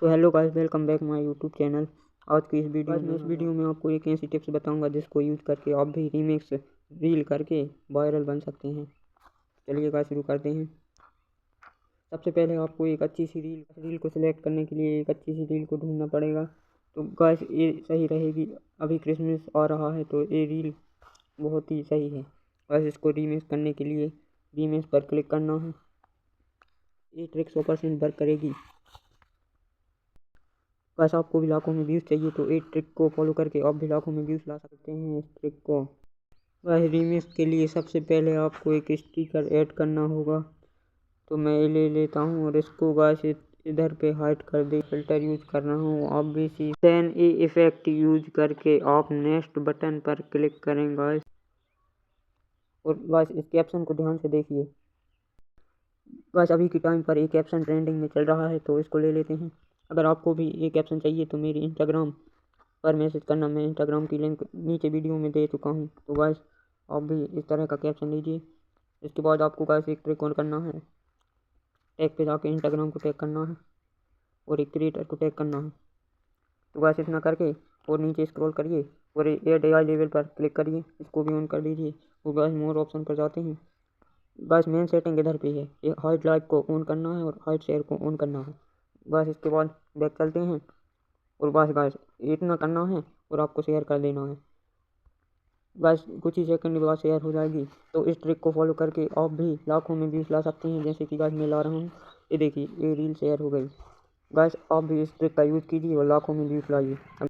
तो hello guys, welcome back my YouTube channel. आज की इस वीडियो में आपको एक ऐसी टिप्स बताऊंगा जिसको यूज़ करके आप भी रीमिक्स रील करके वायरल बन सकते हैं। चलिए गाइस शुरू करते हैं। सबसे पहले आपको एक अच्छी सी रील को सिलेक्ट करने के लिए एक अच्छी सी रील को ढूंढना पड़ेगा। तो गाइस ये सही रहेगी, अभी क्रिसमस आ रहा है तो ये रील बहुत ही सही है। गाइस इसको रीमिक्स करने के लिए रीमिक्स पर क्लिक करना है। ये ट्रिक 100% वर्क करेगी। बस आपको भी लाखों में व्यूज़ चाहिए तो एक ट्रिक को फॉलो करके आप भी लाखों में व्यूज़ ला सकते हैं। इस ट्रिक को वह रीमिक्स के लिए सबसे पहले आपको एक स्टिकर ऐड करना होगा। तो मैं ये ले लेता हूँ और इसको गाइस इधर पे हाइड कर दे। फिल्टर यूज कर रहा हूँ आप भी सी देन ए इफेक्ट यूज करके आप नेक्स्ट बटन पर क्लिक करें गाइस। और गाइस इस कैप्शन को ध्यान से देखिए। गाइस अभी के टाइम पर एक कैप्शन ट्रेंडिंग में चल रहा है तो इसको ले लेते हैं। अगर आपको भी ये कैप्शन चाहिए तो मेरी इंस्टाग्राम पर मैसेज करना। मैं इंस्टाग्राम की लिंक नीचे वीडियो में दे चुका हूँ। तो गाइस आप भी इस तरह का कैप्शन लीजिए। इसके बाद आपको गाइस एक ट्रिक और करना है। टैग पे जाके इंस्टाग्राम को टैग करना है और एक क्रिएटर को टैग करना है। तो गाइस इतना करके और नीचे स्क्रॉल करिए और एड AI लेवल पर क्लिक करिए, इसको भी ऑन कर दीजिए। और गाइस मोर ऑप्शन पर जाते हैं। गाइस मेन सेटिंग इधर पे है, ये हाइड लाइक को ऑन करना है और हाइड शेयर को ऑन करना है। गाइस इसके बाद बैक चलते हैं और बस गाइस इतना करना है और आपको शेयर कर देना है। गाइस कुछ ही सेकंड के बाद शेयर हो जाएगी। तो इस ट्रिक को फॉलो करके आप भी लाखों में व्यूज़ ला सकते हैं, जैसे कि गाइस मैं ला रहा हूँ। ये देखिए ये रील शेयर हो गई। गाइस आप भी इस ट्रिक का यूज़ कीजिए और लाखों में व्यूज़ लाइए।